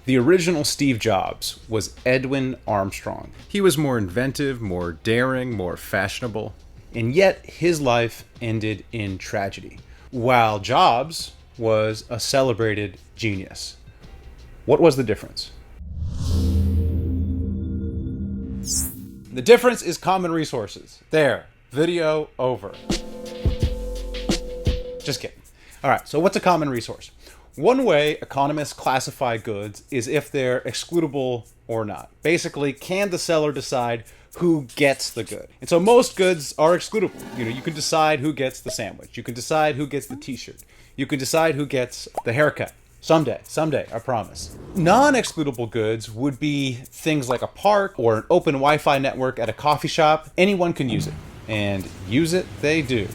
The original Steve Jobs was Edwin Armstrong. He was more inventive, more daring, more fashionable, and yet his life ended in tragedy, while Jobs was a celebrated genius. What was the difference? The difference is common resources. There. Video over. Just kidding. All right, so what's a common resource? One way economists classify goods is if they're excludable or not. Basically, can the seller decide who gets the good? And so most goods are excludable. You can decide who gets the sandwich. You can decide who gets the t-shirt. You can decide who gets the haircut. Someday, I promise. Non-excludable goods would be things like a park or an open Wi-Fi network at a coffee shop. Anyone can use it. And use it they do.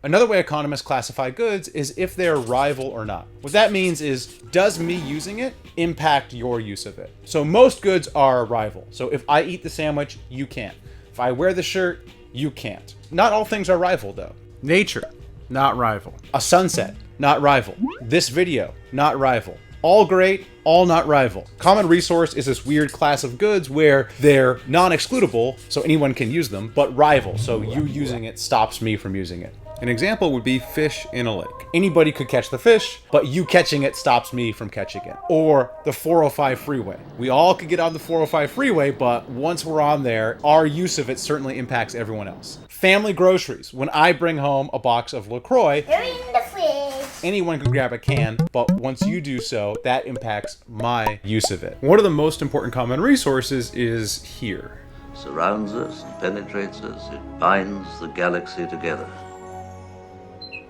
Another way economists classify goods is if they're rival or not. What that means is, does me using it impact your use of it? So most goods are a rival. So if I eat the sandwich, you can't. If I wear the shirt, you can't. Not all things are rival though. Nature, not rival. A sunset, not rival. This video, not rival. All great, all not rival. Common resource is this weird class of goods where they're non-excludable, so anyone can use them, but rival, so you using it stops me from using it. An example would be fish in a lake. Anybody could catch the fish, but you catching it stops me from catching it. Or the 405 freeway. We all could get on the 405 freeway, but once we're on there, our use of it certainly impacts everyone else. Family groceries. When I bring home a box of LaCroix, they're in the fridge. Anyone can grab a can, but once you do so, that impacts my use of it. One of the most important common resources is here. Surrounds us and penetrates us. It binds the galaxy together.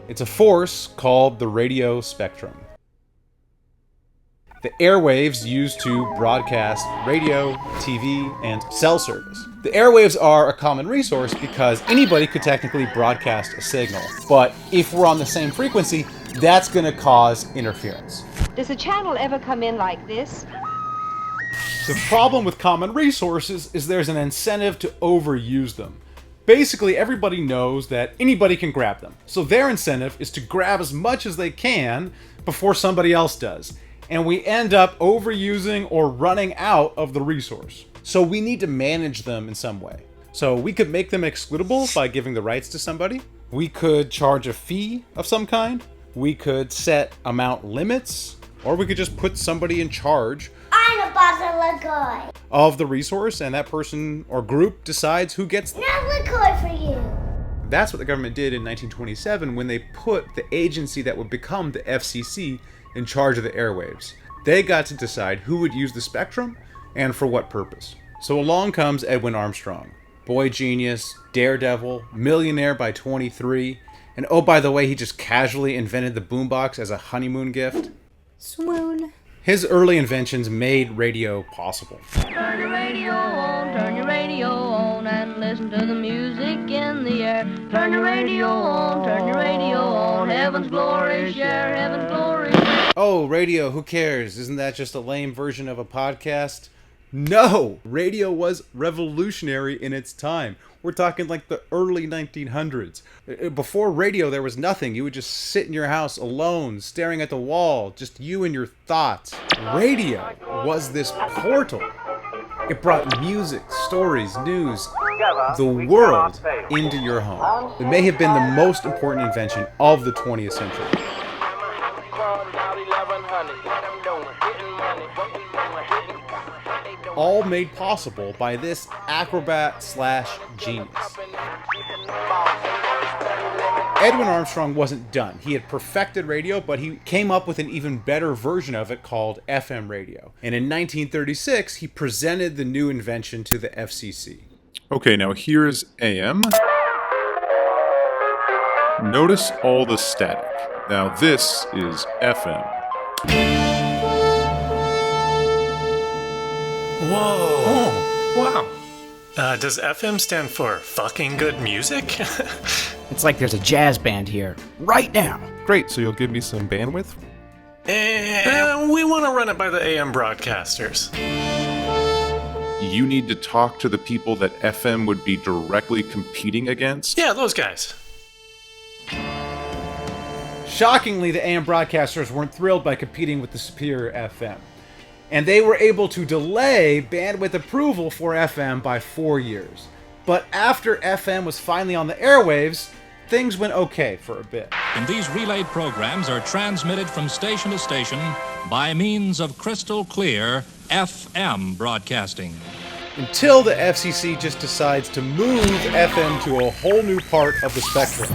It's a force called the radio spectrum. The airwaves used to broadcast radio, TV, and cell service. The airwaves are a common resource because anybody could technically broadcast a signal. But if we're on the same frequency, that's going to cause interference. Does a channel ever come in like this? The problem with common resources is there's an incentive to overuse them. Basically, everybody knows that anybody can grab them. So their incentive is to grab as much as they can before somebody else does. And we end up overusing or running out of the resource. So we need to manage them in some way. So we could make them excludable by giving the rights to somebody. We could charge a fee of some kind. We could set amount limits. Or we could just put somebody in charge of the resource, and that person or group decides who gets no liquor for you. That's what the government did in 1927 when they put the agency that would become the FCC in charge of the airwaves. They got to decide who would use the spectrum and for what purpose. So along comes Edwin Armstrong. Boy genius, daredevil, millionaire by 23, and oh, by the way, he just casually invented the boombox as a honeymoon gift. Swoon. His early inventions made radio possible. Turn your radio on, and listen to the music in the air. Turn your radio on, heaven's glory, share heaven's glory. Oh, radio, who cares? Isn't that just a lame version of a podcast? No! Radio was revolutionary in its time. We're talking like the early 1900s. Before radio, there was nothing. You would just sit in your house alone, staring at the wall, just you and your thoughts. Radio was this portal. It brought music, stories, news, the world into your home. It may have been the most important invention of the 20th century. All made possible by this acrobat/genius. Edwin Armstrong wasn't done. He had perfected radio, but he came up with an even better version of it called FM radio. And in 1936, he presented the new invention to the FCC. Okay, now here's AM. Notice all the static. Now this is FM. Whoa. Oh. Wow. Does FM stand for fucking good music? It's like there's a jazz band here, right now. Great, so you'll give me some bandwidth? We want to run it by the AM broadcasters. You need to talk to the people that FM would be directly competing against? Yeah, those guys. Shockingly, the AM broadcasters weren't thrilled by competing with the superior FM, and they were able to delay bandwidth approval for FM by 4 years. But after FM was finally on the airwaves, things went okay for a bit. And these relayed programs are transmitted from station to station by means of crystal clear FM broadcasting. Until the FCC just decides to move FM to a whole new part of the spectrum.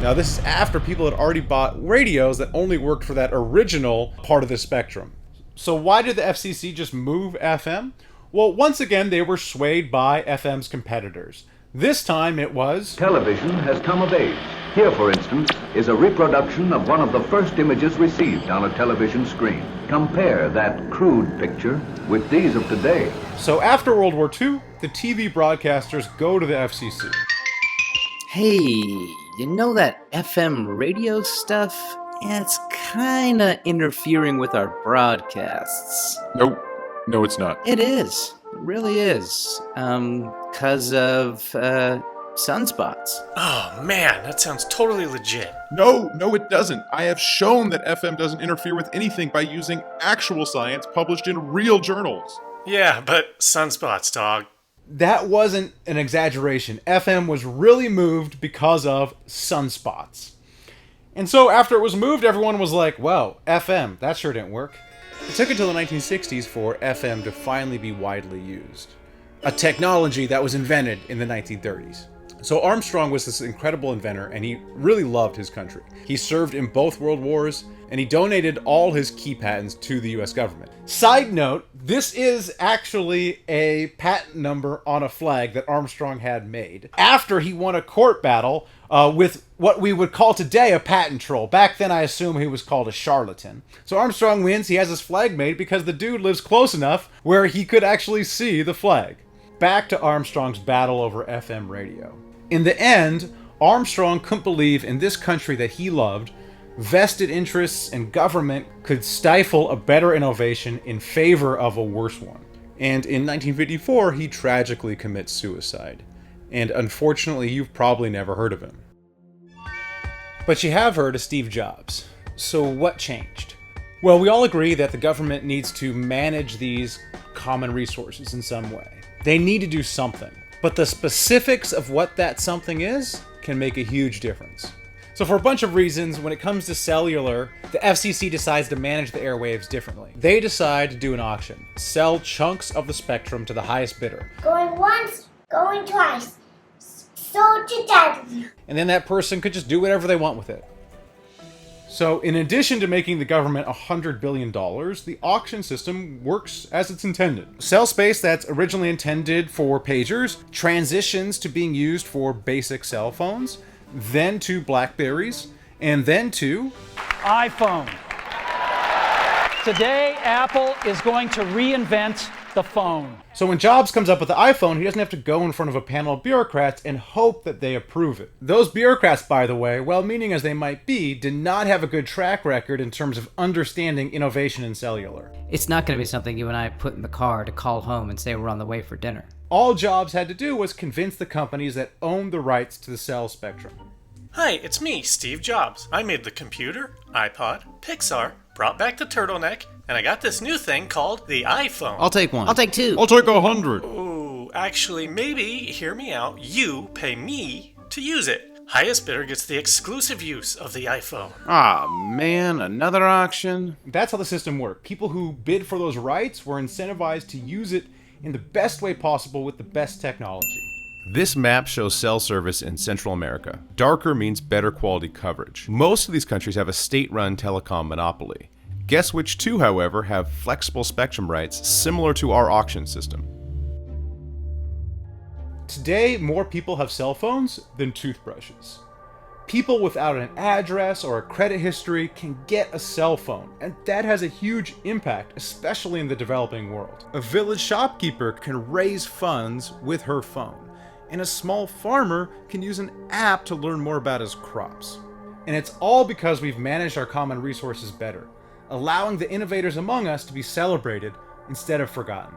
Now, this is after people had already bought radios that only worked for that original part of the spectrum. So why did the FCC just move FM? Well, once again, they were swayed by FM's competitors. This time it was... Television has come of age. Here, for instance, is a reproduction of one of the first images received on a television screen. Compare that crude picture with these of today. So after World War II, the TV broadcasters go to the FCC. Hey, you know that FM radio stuff? Yeah, it's kinda interfering with our broadcasts. No, it's not. It is. It really is. 'Cause of, sunspots. Oh man, that sounds totally legit. No, it doesn't. I have shown that FM doesn't interfere with anything by using actual science published in real journals. Yeah, but sunspots, dog. That wasn't an exaggeration. FM was really moved because of sunspots. And so after it was moved, everyone was like, well, FM, that sure didn't work. It took until the 1960s for FM to finally be widely used. A technology that was invented in the 1930s. So Armstrong was this incredible inventor, and he really loved his country. He served in both world wars, and he donated all his key patents to the US government. Side note, this is actually a patent number on a flag that Armstrong had made after he won a court battle with what we would call today a patent troll. Back then, I assume he was called a charlatan. So Armstrong wins, he has his flag made because the dude lives close enough where he could actually see the flag. Back to Armstrong's battle over FM radio. In the end, Armstrong couldn't believe in this country that he loved, vested interests and government could stifle a better innovation in favor of a worse one. And in 1954, he tragically commits suicide. And unfortunately, you've probably never heard of him. But you have heard of Steve Jobs. So what changed? Well, we all agree that the government needs to manage these common resources in some way. They need to do something. But the specifics of what that something is can make a huge difference. So for a bunch of reasons, when it comes to cellular, the FCC decides to manage the airwaves differently. They decide to do an auction, sell chunks of the spectrum to the highest bidder. Going once, going twice. Sold to W. And then that person could just do whatever they want with it. So in addition to making the government $100 billion, the auction system works as it's intended. Cell space that's originally intended for pagers transitions to being used for basic cell phones, then to BlackBerries, and then to iPhone. Today, Apple is going to reinvent the phone. So when Jobs comes up with the iPhone, he doesn't have to go in front of a panel of bureaucrats and hope that they approve it. Those bureaucrats, by the way, well-meaning as they might be, did not have a good track record in terms of understanding innovation in cellular. It's not going to be something you and I put in the car to call home and say we're on the way for dinner. All Jobs had to do was convince the companies that owned the rights to the cell spectrum. Hi, it's me, Steve Jobs. I made the computer, iPod, Pixar, brought back the turtleneck, and I got this new thing called the iPhone. I'll take one. I'll take two. I'll take 100. Ooh, actually, maybe, hear me out, you pay me to use it. Highest bidder gets the exclusive use of the iPhone. Ah, man, another auction? That's how the system worked. People who bid for those rights were incentivized to use it in the best way possible with the best technology. This map shows cell service in Central America. Darker means better quality coverage. Most of these countries have a state-run telecom monopoly. Guess which two, however, have flexible spectrum rights similar to our auction system. Today, more people have cell phones than toothbrushes. People without an address or a credit history can get a cell phone, and that has a huge impact, especially in the developing world. A village shopkeeper can raise funds with her phone, and a small farmer can use an app to learn more about his crops. And it's all because we've managed our common resources better, allowing the innovators among us to be celebrated instead of forgotten.